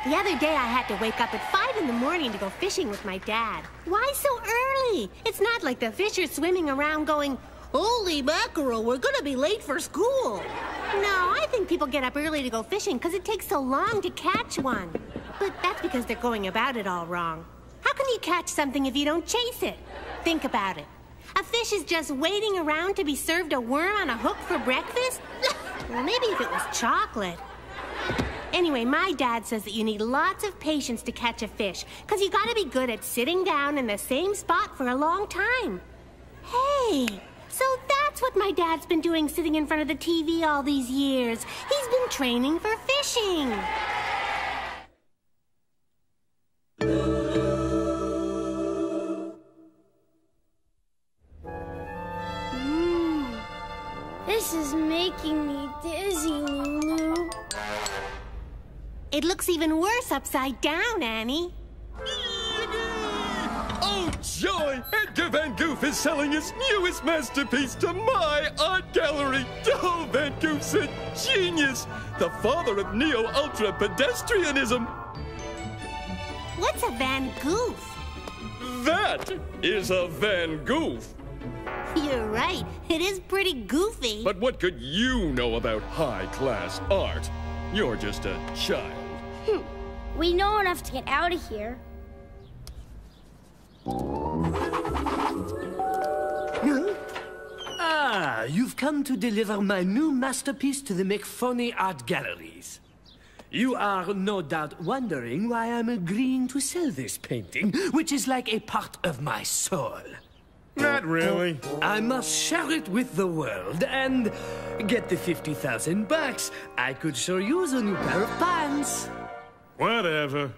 The other day I had to wake up at 5 in the morning to go fishing with my dad. Why so early? It's not like the fish are swimming around going, "Holy mackerel, we're gonna be late for school." No, I think people get up early to go fishing because it takes so long to catch one. But that's because they're going about it all wrong. How can you catch something if you don't chase it? Think about it. A fish is just waiting around to be served a worm on a hook for breakfast? Well, maybe if it was chocolate. Anyway, my dad says that you need lots of patience to catch a fish, because you gotta be good at sitting down in the same spot for a long time. Hey, so that's what my dad's been doing sitting in front of the TV all these years. He's been training for fishing. This is making me dizzy, Lulu. It looks even worse upside down, Annie. Oh, joy! Edgar Van Goof is selling his newest masterpiece to my art gallery. Oh, Van Goof's a genius! The father of neo-ultra pedestrianism. What's a Van Goof? That is a Van Goof. You're right. It is pretty goofy. But what could you know about high-class art? You're just a child. We know enough to get out of here. Ah, you've come to deliver my new masterpiece to the McPhony Art Galleries. You are no doubt wondering why I'm agreeing to sell this painting, which is like a part of my soul. Not really. I must share it with the world and get the 50,000 bucks. I could sure use a new pair of pants. Whatever.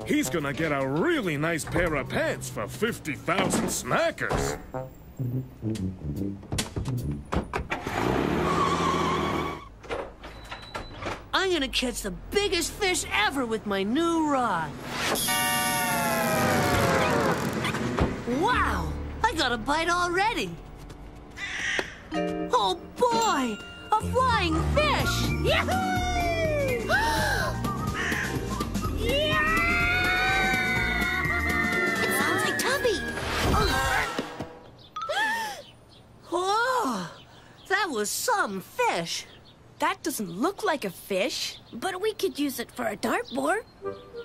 He's gonna get a really nice pair of pants for 50,000 smackers. I'm gonna catch the biggest fish ever with my new rod. Wow! I got a bite already. Oh boy! A flying fish! Yahoo! It sounds like Tubby. Oh, that was some fish. That doesn't look like a fish, but we could use it for a dartboard.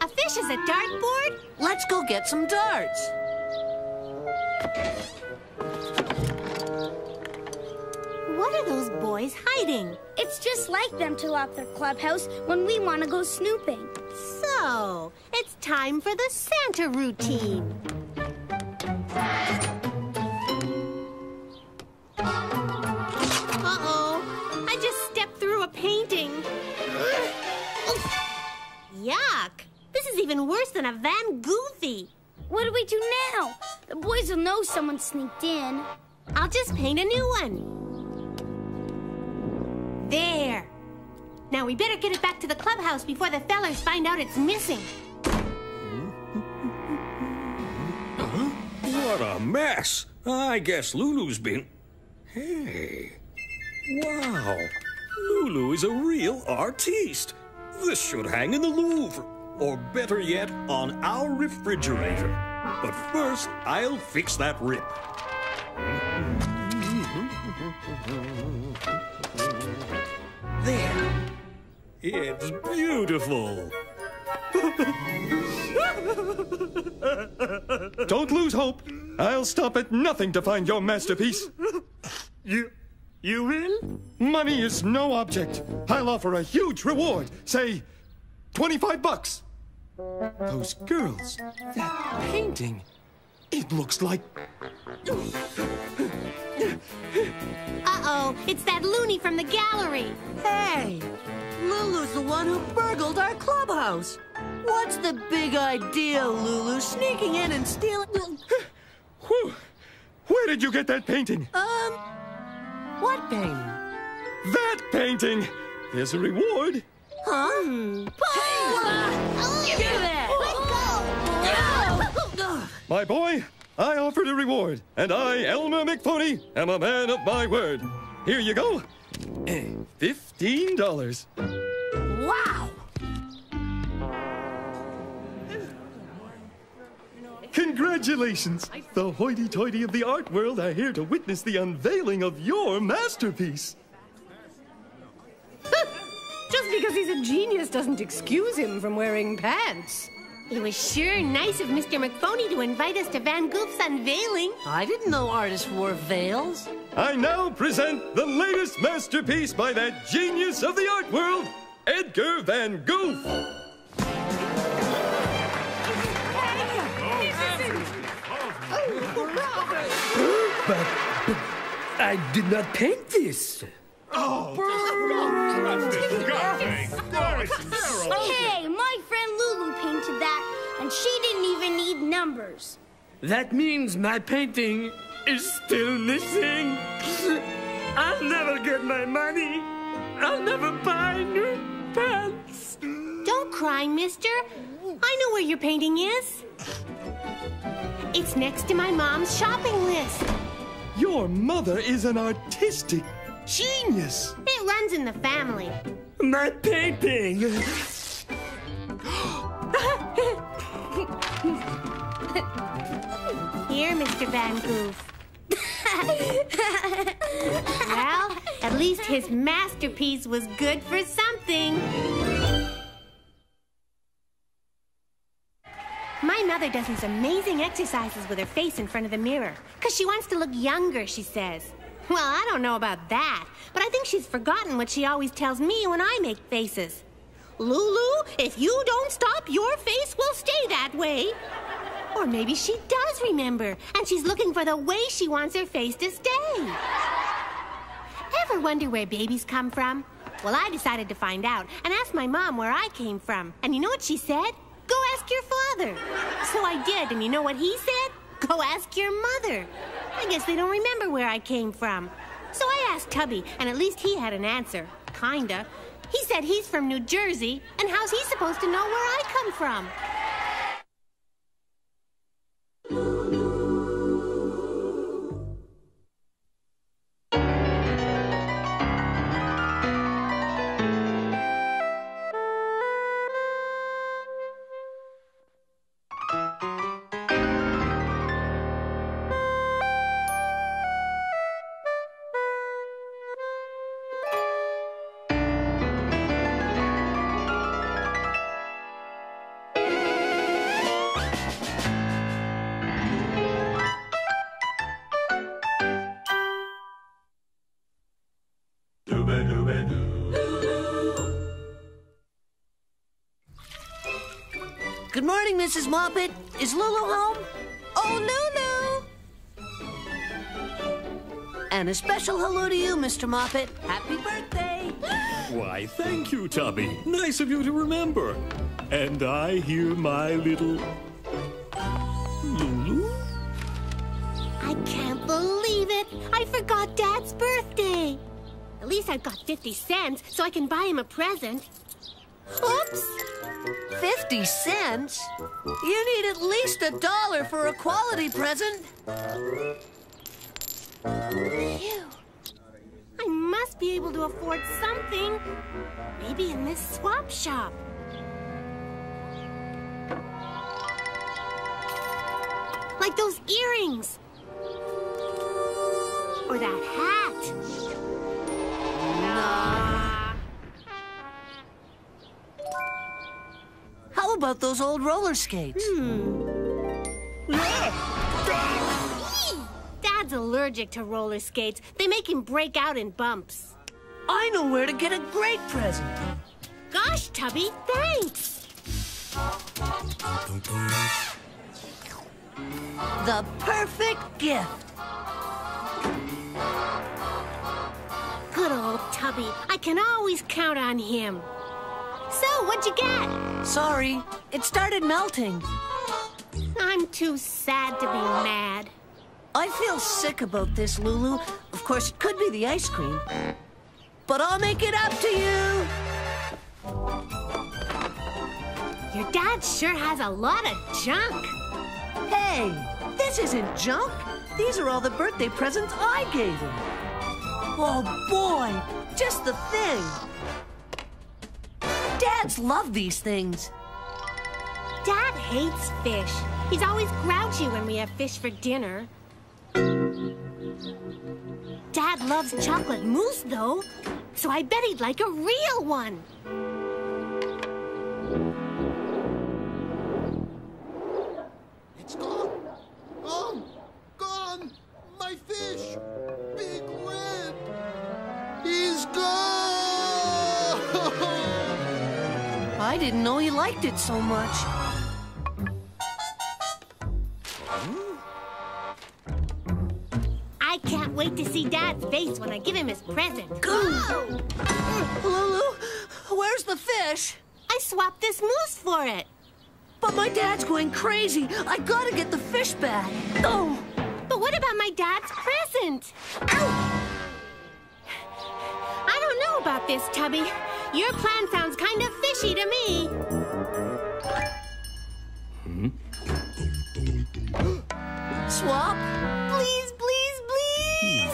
A fish is a dartboard? Let's go get some darts. What are those boys hiding? It's just like them to lock their clubhouse when we want to go snooping. So, it's time for the Santa routine. Uh-oh, I just stepped through a painting. Yuck, this is even worse than a Van Goofy. What do we do now? The boys will know someone sneaked in. I'll just paint a new one. There. Now we better get it back to the clubhouse before the fellers find out it's missing. What a mess. I guess Lulu's been... Hey. Wow. Lulu is a real artiste. This should hang in the Louvre. Or better yet, on our refrigerator. But first, I'll fix that rip. There. It's beautiful. Don't lose hope. I'll stop at nothing to find your masterpiece. You will? Money is no object. I'll offer a huge reward. Say, 25 bucks. Those girls, that painting, it looks like... Uh-oh, it's that loony from the gallery. Hey, Lulu's the one who burgled our clubhouse. What's the big idea, Lulu, sneaking in and stealing... Whew. Where did you get that painting? What painting? That painting! There's a reward. Huh? Give me that! My boy, I offered a reward, and I, Elmer McPhony, am a man of my word. Here you go. $15. Congratulations! The hoity-toity of the art world are here to witness the unveiling of your masterpiece. Just because he's a genius doesn't excuse him from wearing pants. It was sure nice of Mr. McPhony to invite us to Van Goof's unveiling. I didn't know artists wore veils. I now present the latest masterpiece by that genius of the art world, Edgar Van Goof. But I did not paint this. Hey, my friend Lulu painted that, and she didn't even need numbers. That means my painting is still missing. I'll never get my money. I'll never buy new pants. Don't cry, mister. I know where your painting is. It's next to my mom's shopping list. Your mother is an artistic genius. It runs in the family. My painting. Here, Mr. Van Goof. Well, at least his masterpiece was good for something. My mother does these amazing exercises with her face in front of the mirror, because she wants to look younger, she says. Well, I don't know about that, but I think she's forgotten what she always tells me when I make faces. Lulu, if you don't stop, your face will stay that way. Or maybe she does remember, and she's looking for the way she wants her face to stay. Ever wonder where babies come from? Well, I decided to find out and asked my mom where I came from. And you know what she said? Go ask your father. So I did, and you know what he said? Go ask your mother. I guess they don't remember where I came from. So I asked Tubby, and at least he had an answer. Kinda. He said he's from New Jersey, and how's he supposed to know where I come from? Good morning, Mrs. Moppet. Is Lulu home? Oh, Lulu! And a special hello to you, Mr. Moppet. Happy birthday! Why, thank you, Tubby. Nice of you to remember. And I hear my little... Lulu? I can't believe it. I forgot Dad's birthday. At least I've got 50 cents, so I can buy him a present. Oops! 50 cents? You need at least $1 for a quality present. Phew. I must be able to afford something. Maybe in this swap shop. Like those earrings. Or that hat. Nah. How about those old roller skates? Dad's allergic to roller skates. They make him break out in bumps. I know where to get a great present. Gosh, Tubby, thanks. The perfect gift. Good old Tubby. I can always count on him. So, what'd you get? Sorry, it started melting. I'm too sad to be mad. I feel sick about this, Lulu. Of course, it could be the ice cream. But I'll make it up to you. Your dad sure has a lot of junk. Hey, this isn't junk. These are all the birthday presents I gave him. Oh, boy, just the thing. Dads love these things. Dad hates fish. He's always grouchy when we have fish for dinner. Dad loves chocolate mousse, though, so I bet he'd like a real one. It's gone. Gone. Gone. My fish. Big Red. He's gone. I didn't know he liked it so much. I can't wait to see Dad's face when I give him his present. Lulu, where's the fish? I swapped this mousse for it. But my dad's going crazy. I gotta get the fish back. Oh! But what about my dad's present? Ow! I don't know about this, Tubby. Your plan sounds kind of fishy to me. Swap? Please, please, please.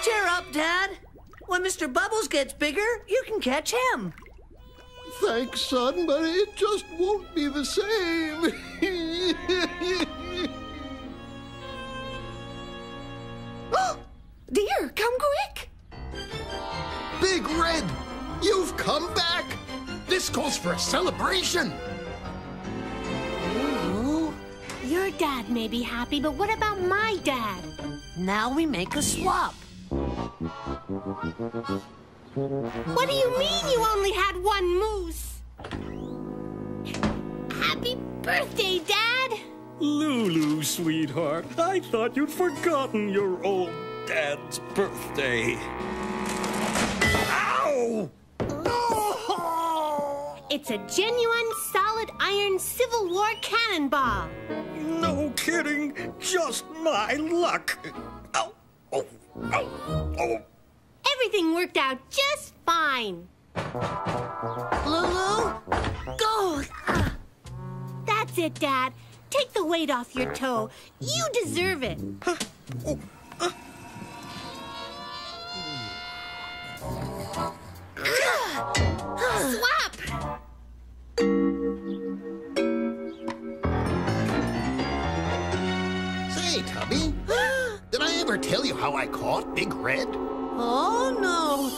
Cheer up, Dad. When Mr. Bubbles gets bigger, you can catch him. Thanks, son, but it just won't be the same. Dear, come quick. Big Red, you've come back. This calls for a celebration. Lulu, Your dad may be happy, but what about my dad? now we make a swap. What do you mean you only had one moose? Happy birthday, Dad! Lulu, sweetheart, I thought you'd forgotten your old dad's birthday. Ow! It's a genuine solid iron Civil War cannonball. No kidding, just my luck. Ow! Oh! Ow! Oh! Everything worked out just fine. Lulu, go. That's it, Dad. Take the weight off your toe. You deserve it. Swap! Say, Tubby, did I ever tell you how I caught Big Red? Oh, no.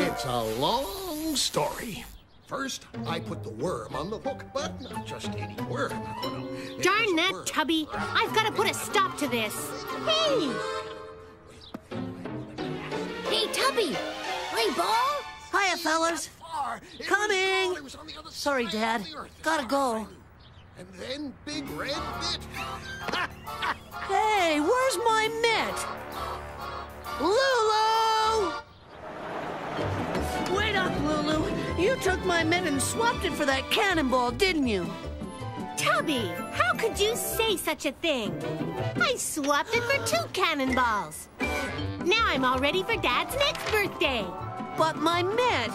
It's a long story. First, I put the worm on the hook, but not just any worm. No. It Darn was a that, worm. Tubby. I've got to put a stop to this. Hey! Hey, Tubby. Play ball? Hiya, fellas. Far. It was Coming. far. It was on the other Sorry, side Dad. of the earth. Gotta go. And then Big Red bit. Hey, where's my mitt? Lulu! Wait up, Lulu. You took my mitt and swapped it for that cannonball, didn't you? Tubby, how could you say such a thing? I swapped it for 2 cannonballs. Now I'm all ready for Dad's next birthday. But my mitt,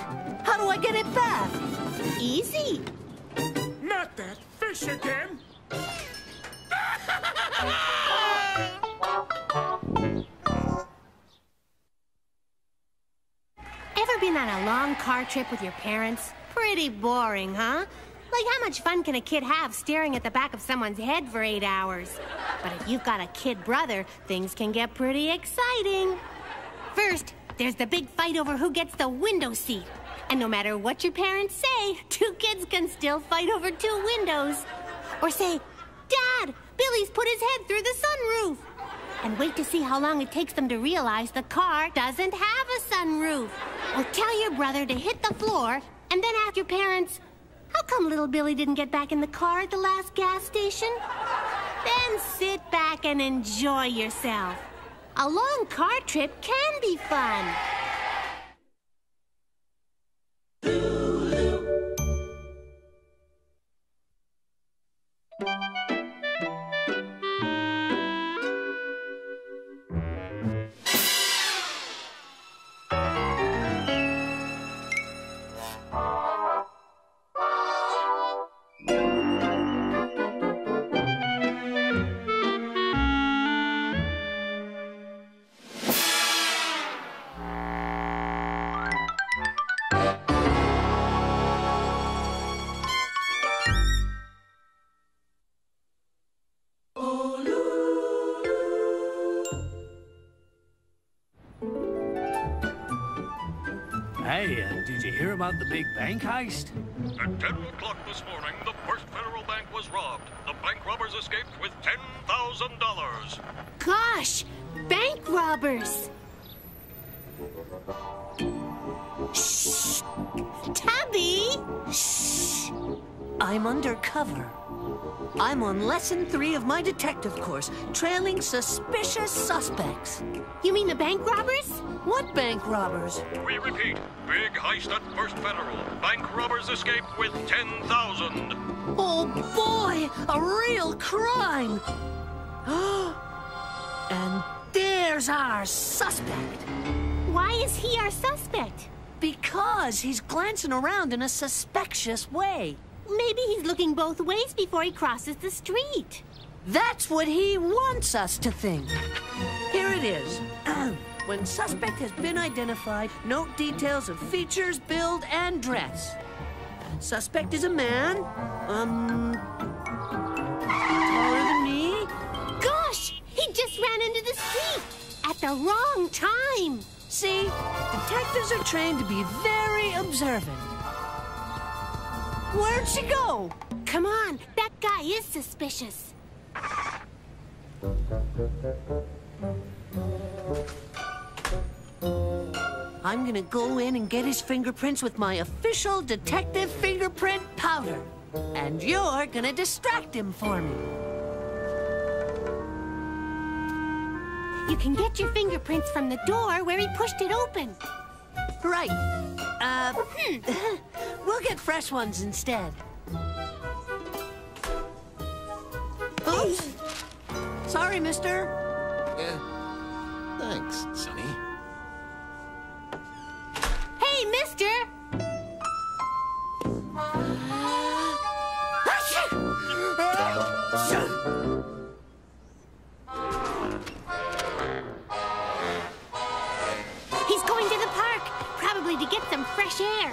how do I get it back? Easy. Not that fish again! Ever been on a long car trip with your parents? Pretty boring, huh? Like, how much fun can a kid have staring at the back of someone's head for 8 hours? But if you've got a kid brother, things can get pretty exciting. First, there's the big fight over who gets the window seat. And no matter what your parents say, 2 kids can still fight over 2 windows. Or say, Dad, Billy's put his head through the sunroof. And wait to see how long it takes them to realize the car doesn't have a sunroof. Or tell your brother to hit the floor, and then ask your parents, how come little Billy didn't get back in the car at the last gas station? Then sit back and enjoy yourself. A long car trip can be fun. Hey, did you hear about the big bank heist? At 10 o'clock this morning, the First Federal Bank was robbed. The bank robbers escaped with $10,000. Gosh, bank robbers. Shh! Tubby! Shh! I'm undercover. I'm on lesson 3 of my detective course, trailing suspicious suspects. You mean the bank robbers? What bank robbers? We repeat, big heist at First Federal. Bank robbers escaped with $10,000. Oh boy, a real crime! And there's our suspect. Why is he our suspect? Because he's glancing around in a suspicious way. Maybe he's looking both ways before he crosses the street. That's what he wants us to think. Here it is. When suspect has been identified, note details of features, build, and dress. Suspect is a man. Taller than me. Gosh, he just ran into the street at the wrong time. See, detectives are trained to be very observant. Where'd she go? Come on, that guy is suspicious. I'm gonna go in and get his fingerprints with my official detective fingerprint powder. And you're gonna distract him for me. You can get your fingerprints from the door where he pushed it open. Right. We'll get fresh ones instead. Oops. Sorry, mister. Thanks, Sonny. Hey, mister! He's going to the park, probably to get some fresh air.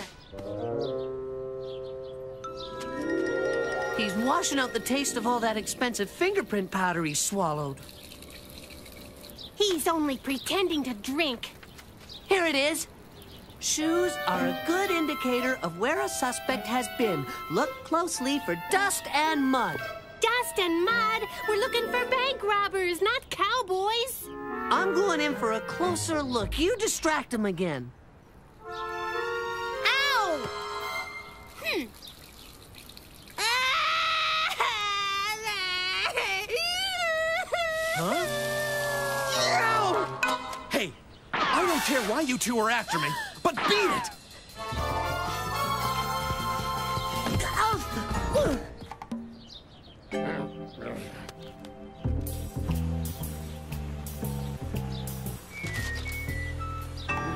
He's washing out the taste of all that expensive fingerprint powder he swallowed. He's only pretending to drink. Here it is. Shoes are a good indicator of where a suspect has been. Look closely for dust and mud. Dust and mud? We're looking for bank robbers, not cowboys. I'm going in for a closer look. You distract him again. Ow! Huh? Hey, I don't care why you two are after me, but beat it!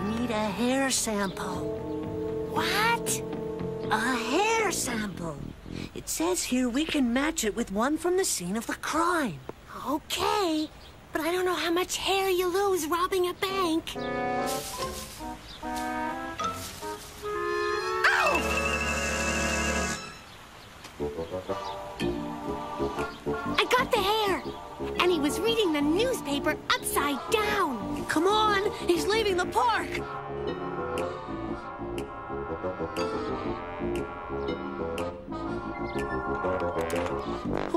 We need a hair sample. What? A hair sample. It says here we can match it with one from the scene of the crime. Okay, but I don't know how much hair you lose robbing a bank. Ow! I got the hair! And he was reading the newspaper upside down. Come on, he's leaving the park.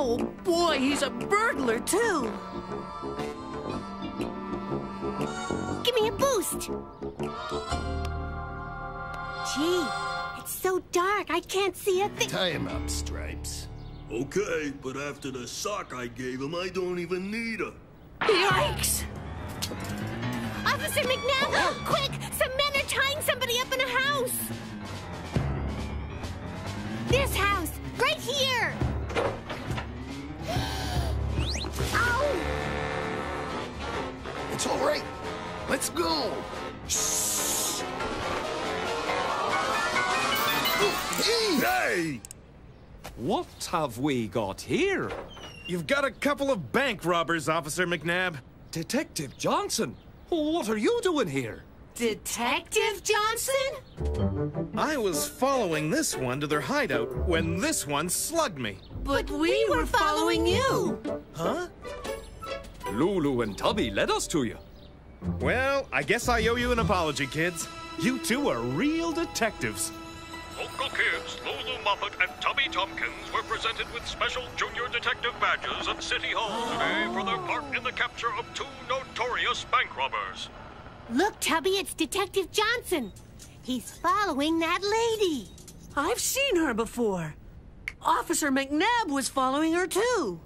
Oh boy, he's a burglar too. Give me a boost. Gee, it's so dark I can't see a thing. Tie him up, Stripes. Okay, but after the sock I gave him, I don't even need her. Yikes! Officer McNabb, quick! Some men are tying somebody up in a house. This house, right here. Ow! It's all right. Let's go. Shh! Hey! What have we got here? You've got a couple of bank robbers, Officer McNabb. Detective Johnson, what are you doing here? Detective Johnson? I was following this one to their hideout when this one slugged me. But we were following you. Huh? Lulu and Tubby led us to you. Well, I guess I owe you an apology, kids. You two are real detectives. Local kids, Lulu Moppet and Tubby Tompkins were presented with special junior detective badges at City Hall today for their part in the capture of 2 notorious bank robbers. Look, Tubby, it's Detective Johnson. He's following that lady. I've seen her before. Officer McNabb was following her, too.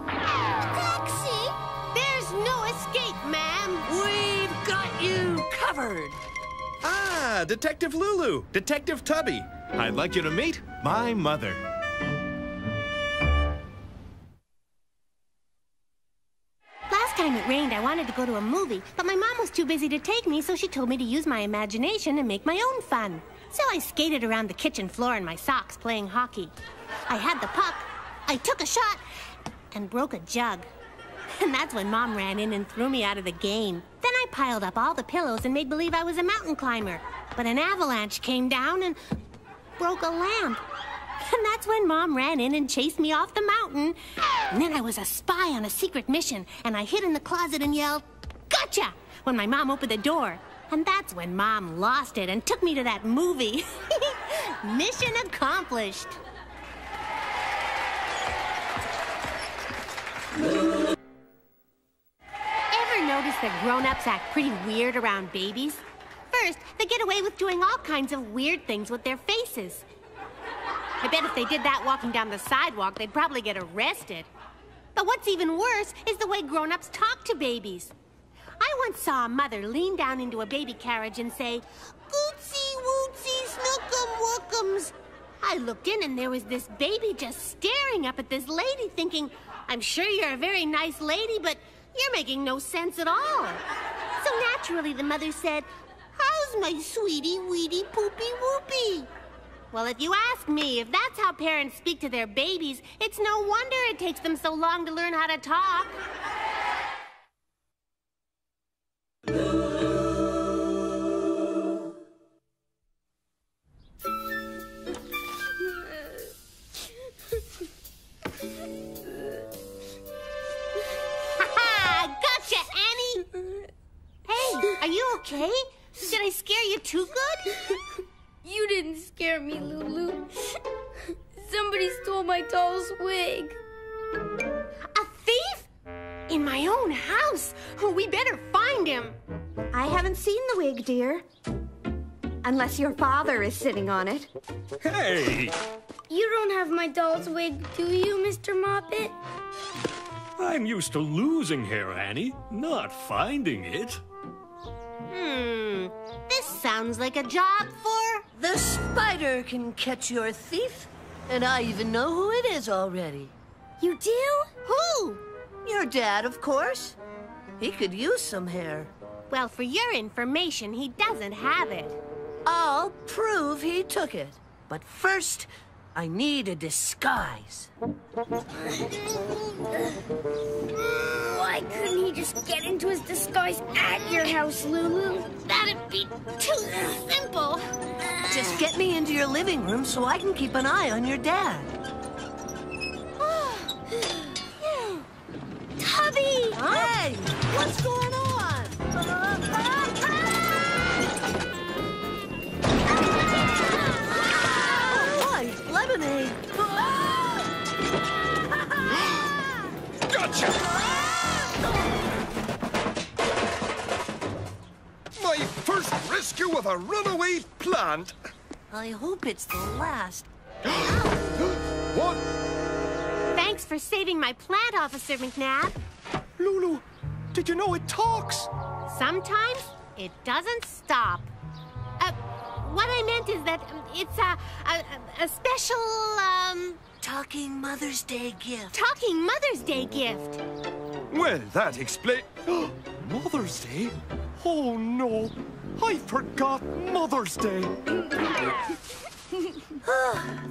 Taxi! There's no escape, ma'am. We've got you covered. Ah, Detective Lulu, Detective Tubby. I'd like you to meet my mother. Last time it rained, I wanted to go to a movie, but my mom was too busy to take me, so she told me to use my imagination and make my own fun. So I skated around the kitchen floor in my socks playing hockey. I had the puck, I took a shot, and broke a jug. And that's when Mom ran in and threw me out of the game. Then I piled up all the pillows and made believe I was a mountain climber. But an avalanche came down and broke a lamp. And that's when Mom ran in and chased me off the mountain. And then I was a spy on a secret mission, and I hid in the closet and yelled, "Gotcha!" when my mom opened the door. And that's when Mom lost it and took me to that movie. Mission accomplished. Ever notice that grown-ups act pretty weird around babies? First, they get away with doing all kinds of weird things with their faces. I bet if they did that walking down the sidewalk, they'd probably get arrested. But what's even worse is the way grown-ups talk to babies. I once saw a mother lean down into a baby carriage and say, "Gootsy wootsy snookum wookums." I looked in and there was this baby just staring up at this lady thinking, "I'm sure you're a very nice lady, but you're making no sense at all." So naturally the mother said, "How's my sweetie weedy poopy whoopy?" Well, if you ask me, if that's how parents speak to their babies, it's no wonder it takes them so long to learn how to talk. Gotcha, Annie! Hey, are you okay? Did I scare you too good? You didn't scare me, Lulu. Somebody stole my doll's wig. A thief? In my own house? Oh, we better find him. I haven't seen the wig, dear. Unless your father is sitting on it. Hey! You don't have my doll's wig, do you, Mr. Moppet? I'm used to losing hair, Annie, not finding it. This sounds like a job for... The spider can catch your thief, and I even know who it is already. You do? Who? Your dad, of course. He could use some hair. Well, for your information, he doesn't have it. I'll prove he took it. But first, I need a disguise. Why couldn't he just get into his disguise at your house, Lulu? That'd be too simple. Just get me into your living room so I can keep an eye on your dad. Tubby! Hey, what's going on? White lemonade. Gotcha! My first rescue of a runaway plant. I hope it's the last. What? Thanks for saving my plant, Officer McNabb. Lulu, did you know it talks? Sometimes it doesn't stop. What I meant is that it's a special, Talking Mother's Day gift. talking Mother's Day gift. Well, that explains... Mother's Day? Oh, no. I forgot Mother's Day.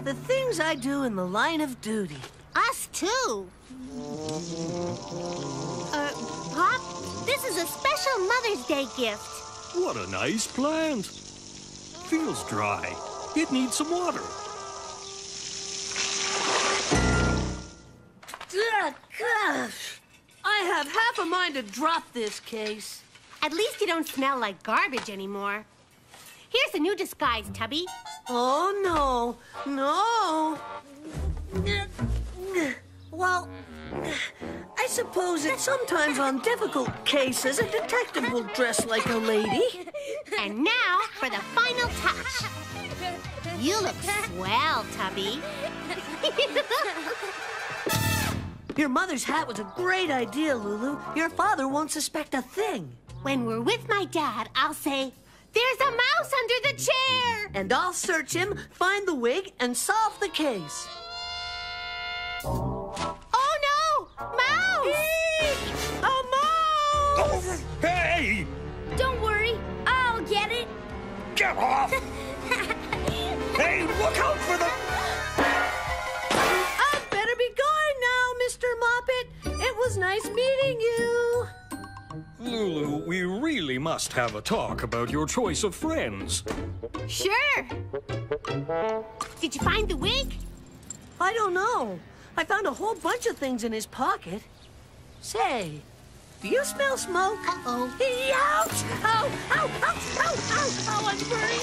The things I do in the line of duty. Us too. Pop, this is a special Mother's Day gift. What a nice plant. Feels dry. It needs some water. I have half a mind to drop this case. At least you don't smell like garbage anymore. Here's a new disguise, Tubby. Oh, no. No. Well, I suppose that sometimes on difficult cases, a detective will dress like a lady. And now for the final touch. You look swell, Tubby. Your mother's hat was a great idea, Lulu. Your father won't suspect a thing. When we're with my dad, I'll say, "There's a mouse under the chair!" And I'll search him, find the wig, and solve the case. Oh, no! Mouse! A mouse! Oh, hey! Don't worry, I'll get it. Get off! Hey, look out for the... I'd better be going now, Mr. Moppet. It was nice meeting you. Lulu, we really must have a talk about your choice of friends. Sure. Did you find the wig? I don't know. I found a whole bunch of things in his pocket. Say, do you smell smoke? Uh-oh. Ouch! Ow! Ow! Ow! Ow! Ow! Ow! I'm burning!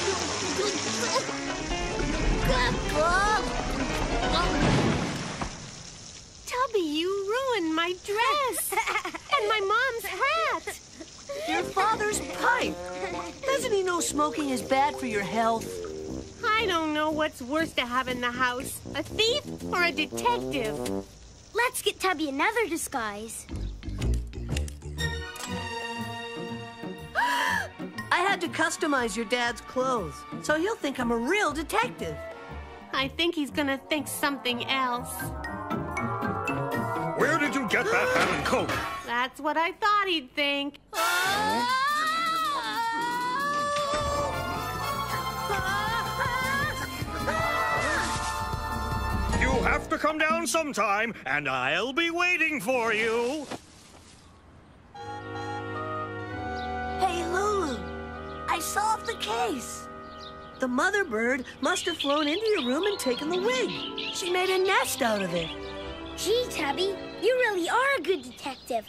Tubby, you ruined my dress. And my mom's hat. Your father's pipe. Doesn't he know smoking is bad for your health? I don't know what's worse to have in the house, a thief or a detective. Let's get Tubby another disguise. I had to customize your dad's clothes, so he'll think I'm a real detective. I think he's gonna think something else. Where did you get that hat and coat? That's what I thought he'd think. You have to come down sometime, and I'll be waiting for you. Hey, Lulu, I solved the case. The mother bird must have flown into your room and taken the wig. She made a nest out of it. Gee, Tubby, you really are a good detective.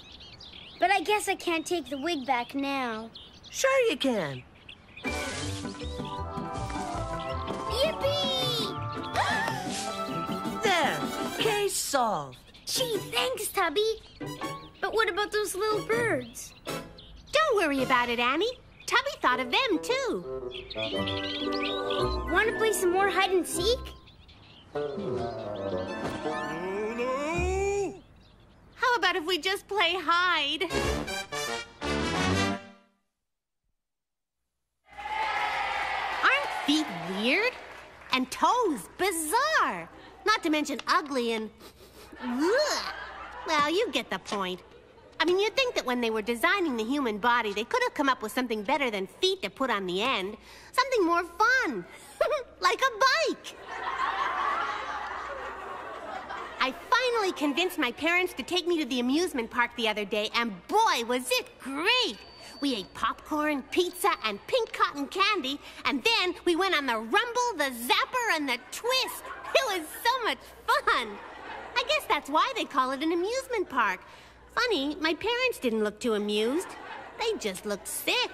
But I guess I can't take the wig back now. Sure you can. Yippee! There, case solved. Gee, thanks, Tubby. But what about those little birds? Don't worry about it, Annie. Tubby thought of them, too. Want to play some more hide and seek? Lulu! How about if we just play hide? Aren't feet weird? And toes bizarre. Not to mention ugly and... Ugh. Well, you get the point. I mean, you'd think that when they were designing the human body, they could have come up with something better than feet to put on the end. Something more fun. Like a bike. I finally convinced my parents to take me to the amusement park the other day, and boy, was it great! We ate popcorn, pizza, and pink cotton candy, and then we went on the rumble, the zapper, and the twist. It was so much fun. I guess that's why they call it an amusement park. Funny, my parents didn't look too amused. They just looked sick.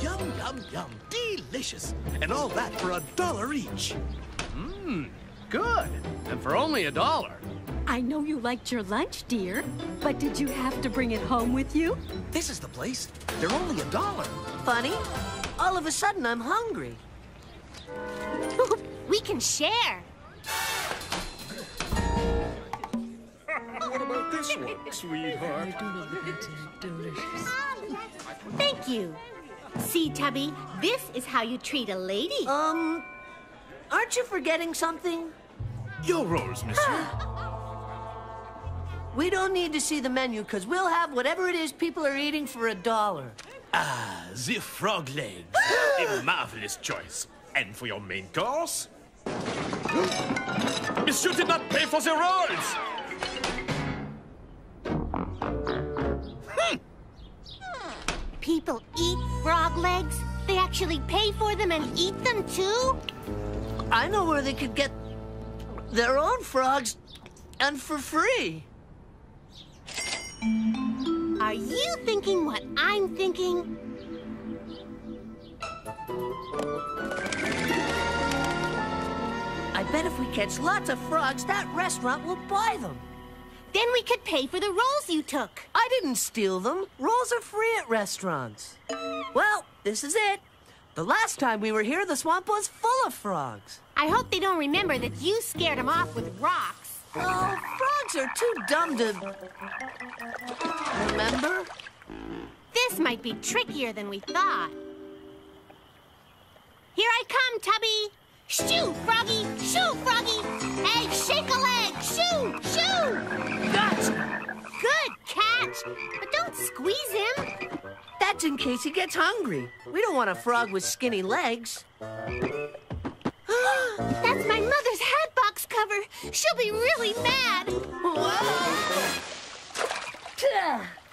Yum, yum, yum. Delicious. And all that for $1 each. Good. And for only $1. I know you liked your lunch, dear, but did you have to bring it home with you? This is the place. They're only $1. Funny, all of a sudden I'm hungry. We can share. What about this one, sweetheart? Delicious. Thank you. See, Tubby, this is how you treat a lady. Aren't you forgetting something? Your rolls, monsieur. We don't need to see the menu, because we'll have whatever it is people are eating for $1. Ah, the frog legs. A marvelous choice. And for your main course? Monsieur did not pay for the rolls! People eat frog legs? They actually pay for them and eat them too? I know where they could get their own frogs, and for free. Are you thinking what I'm thinking? I bet if we catch lots of frogs, that restaurant will buy them. Then we could pay for the rolls you took. I didn't steal them. Rolls are free at restaurants. Well, this is it. The last time we were here, the swamp was full of frogs. I hope they don't remember that you scared them off with rocks. Oh, frogs are too dumb to remember. This might be trickier than we thought. Here I come, Tubby. Shoo, Froggy! Shoo, Froggy! Hey, shake a leg! Shoo! Shoo! Gotcha! Good catch! But don't squeeze him. That's in case he gets hungry. We don't want a frog with skinny legs. That's my mother's hat box cover. She'll be really mad.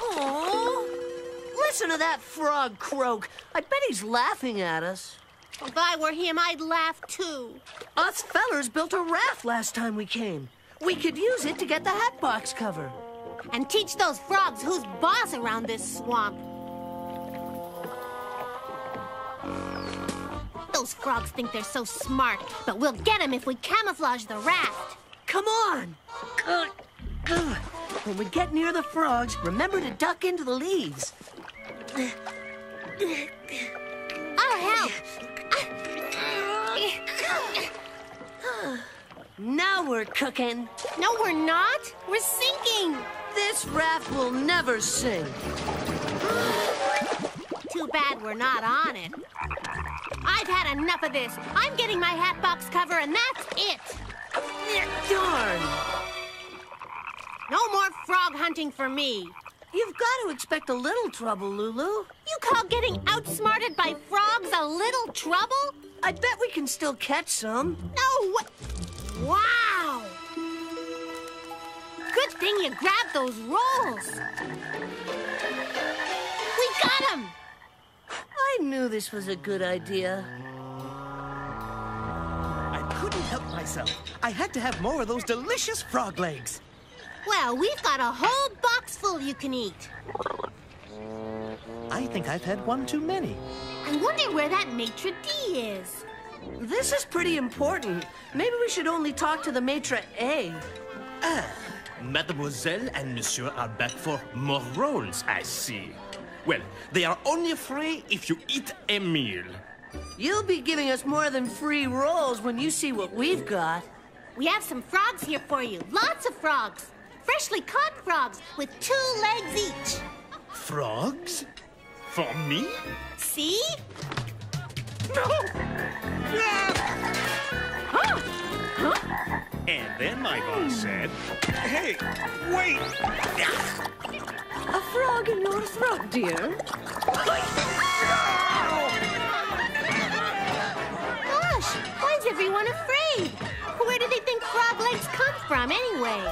Oh! Listen to that frog croak. I bet he's laughing at us. If I were him, I'd laugh too. Us fellers built a raft last time we came. We could use it to get the hat box cover. And teach those frogs who's boss around this swamp. Those frogs think they're so smart, but we'll get them if we camouflage the raft. Come on! When we get near the frogs, remember to duck into the leaves. I'll help. Now we're cooking. No, we're not. We're sinking. This raft will never sink. Too bad we're not on it. I've had enough of this. I'm getting my hat box cover, and that's it. Darn. No more frog hunting for me. You've got to expect a little trouble, Lulu. You call getting outsmarted by frogs a little trouble? I bet we can still catch some. No, what? Wow! Good thing you grabbed those rolls. We got them! I knew this was a good idea. I couldn't help myself. I had to have more of those delicious frog legs. Well, we've got a whole box full you can eat. I think I've had one too many. I wonder where that maitre d' is. This is pretty important. Maybe we should only talk to the maitre a'. Ah, Mademoiselle and Monsieur are back for more rolls, I see. Well, they are only free if you eat a meal. You'll be giving us more than free rolls when you see what we've got. We have some frogs here for you. Lots of frogs. Freshly caught frogs with 2 legs each. Frogs? For me? See? No! Huh? And then my boss said, "Hey, wait!" A frog in your throat, dear. Gosh, why is everyone afraid? Where do they think frog legs come from, anyway?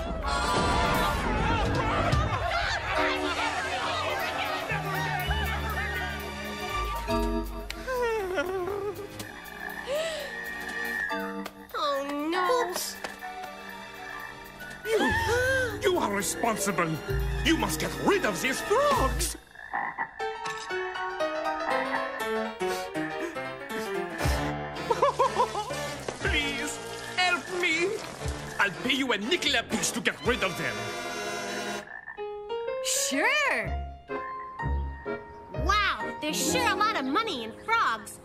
Oh, no. Oops. You are responsible. You must get rid of these frogs. Please, help me. I'll pay you a nickel apiece to get rid of them. Sure. Wow, there's sure a lot of money in frogs.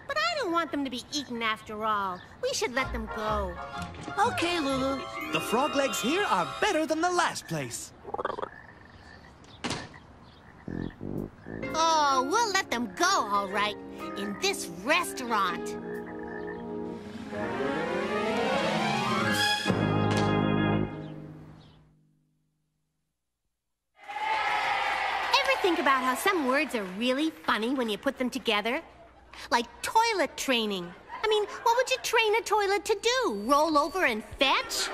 But I don't want them to be eaten after all. We should let them go. Okay, Lulu. The frog legs here are better than the last place. Well, we'll let them go, all right, in this restaurant. Ever think about how some words are really funny when you put them together? Like toilet training. I mean, what would you train a toilet to do? Roll over and fetch?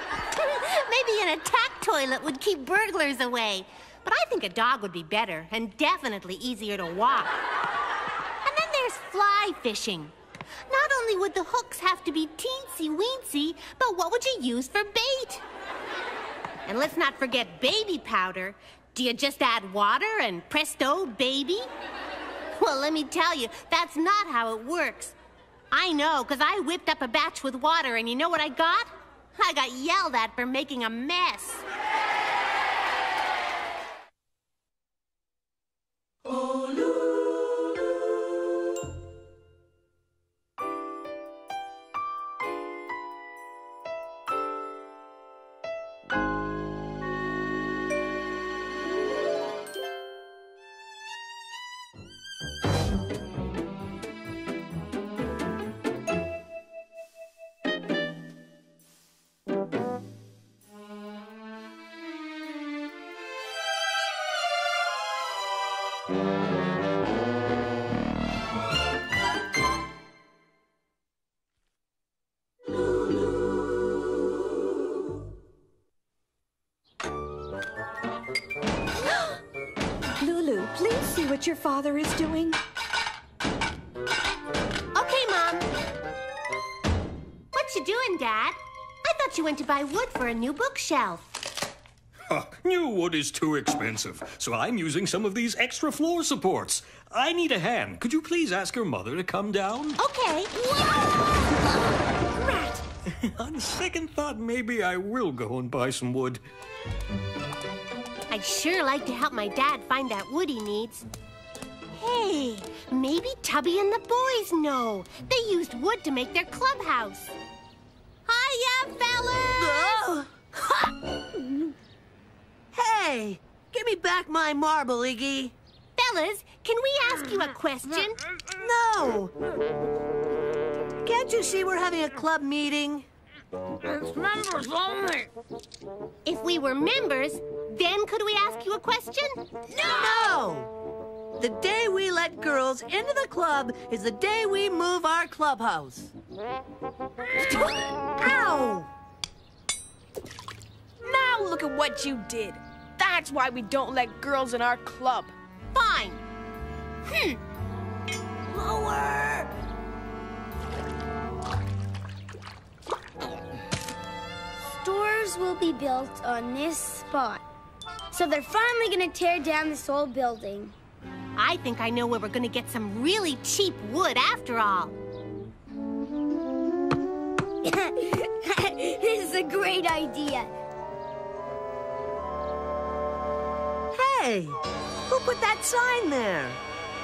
Maybe an attack toilet would keep burglars away. But I think a dog would be better and definitely easier to walk. And then there's fly fishing. Not only would the hooks have to be teensy-weensy, but what would you use for bait? And let's not forget baby powder. Do you just add water and presto, baby? Well, let me tell you, that's not how it works. I know, because I whipped up a batch with water, and you know what I got? I got yelled at for making a mess. Oh, Lulu. Lulu, please see what your father is doing. Okay, Mom. What you doing, Dad? I thought you went to buy wood for a new bookshelf. New wood is too expensive, so I'm using some of these extra floor supports. I need a hand. Could you please ask your mother to come down? Okay. Rat! On second thought, maybe I will go and buy some wood. I'd sure like to help my dad find that wood he needs. Hey, maybe Tubby and the boys know. They used wood to make their clubhouse. Hiya, fellas! Hey, give me back my marble, Iggy. Fellas, can we ask you a question? No! Can't you see we're having a club meeting? It's members only. If we were members, then could we ask you a question? No! The day we let girls into the club is the day we move our clubhouse. Ow! Now look at what you did. That's why we don't let girls in our club. Fine. Lower! Stores will be built on this spot. So they're finally gonna tear down this old building. I think I know where we're gonna get some really cheap wood after all. This is a great idea. Hey, who put that sign there?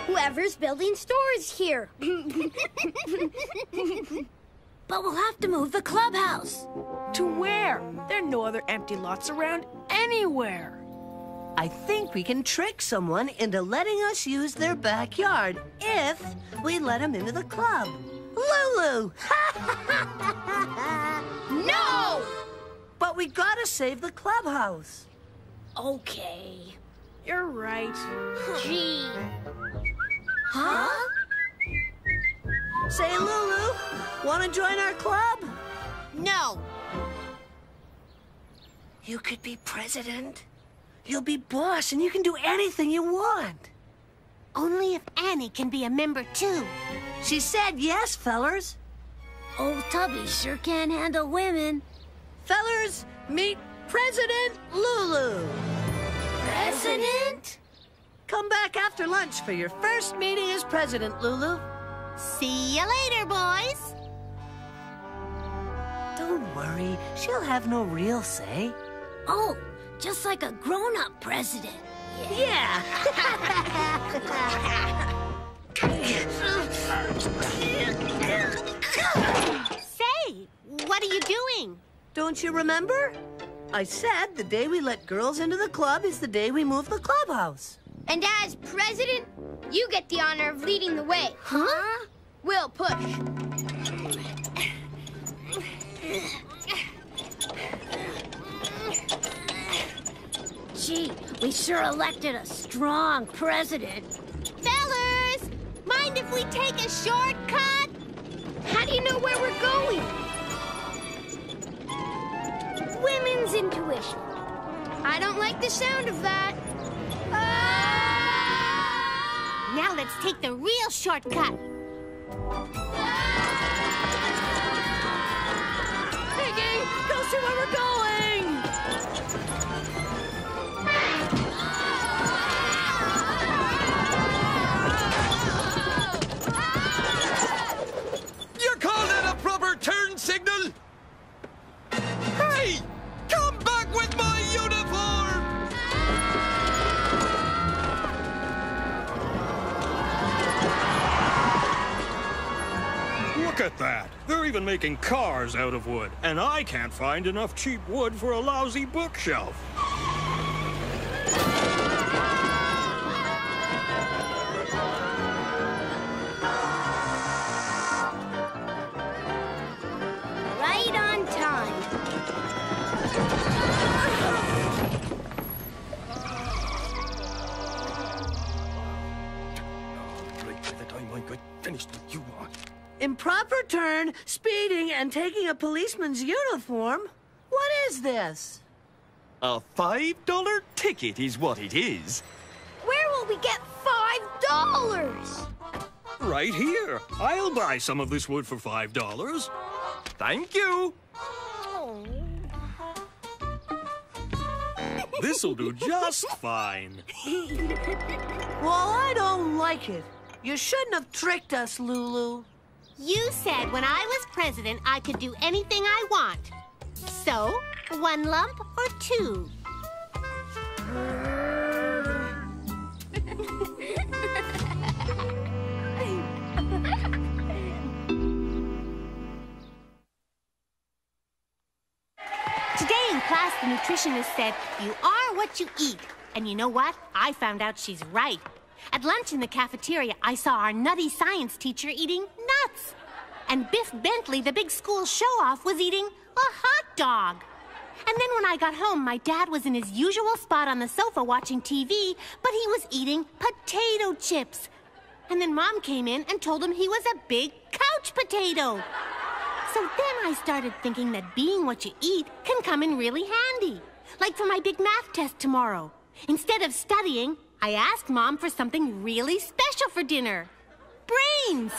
Whoever's building stores here. But we'll have to move the clubhouse. To where? There are no other empty lots around anywhere. I think we can trick someone into letting us use their backyard if we let them into the club. Lulu! No! But we gotta save the clubhouse. Okay. You're right. Gee. Huh? Say, Lulu, wanna join our club? No. You could be president. You'll be boss, and you can do anything you want. Only if Annie can be a member, too. She said yes, fellers. Old Tubby sure can handle women. Fellers, meet President Lulu. President? Come back after lunch for your first meeting as president, Lulu. See you later, boys. Don't worry, she'll have no real say. Oh, just like a grown-up president. Yeah. Say, what are you doing? Don't you remember? I said the day we let girls into the club is the day we move the clubhouse. And as president, You get the honor of leading the way. Huh? Will, push. Gee, we sure elected a strong president. Fellers, mind if we take a shortcut? How do you know where we're going? Women's intuition. I don't like the sound of that. Now let's take the real shortcut. Piggy, go see where we're going! You call that a proper turn signal? Hey! Come back with my uniform! Look at that. They're even making cars out of wood, and I can't find enough cheap wood for a lousy bookshelf. Right on time. Right by the time I got finished with you all. Improper turn, speeding, and taking a policeman's uniform? What is this? A $5 ticket is what it is. Where will we get $5? Right here. I'll buy some of this wood for $5. Thank you. This'll do just fine. Well, I don't like it. You shouldn't have tricked us, Lulu. You said when I was president, I could do anything I want. So, 1 lump or 2? Today in class, the nutritionist said, you are what you eat. And you know what? I found out she's right. At lunch in the cafeteria, I saw our nutty science teacher eating nuts. And Biff Bentley, the big school show-off, was eating a hot dog. And then when I got home, my dad was in his usual spot on the sofa watching TV, but he was eating potato chips. And then Mom came in and told him he was a big couch potato. So then I started thinking that being what you eat can come in really handy. Like for my big math test tomorrow. Instead of studying, I asked Mom for something really special for dinner. Brains!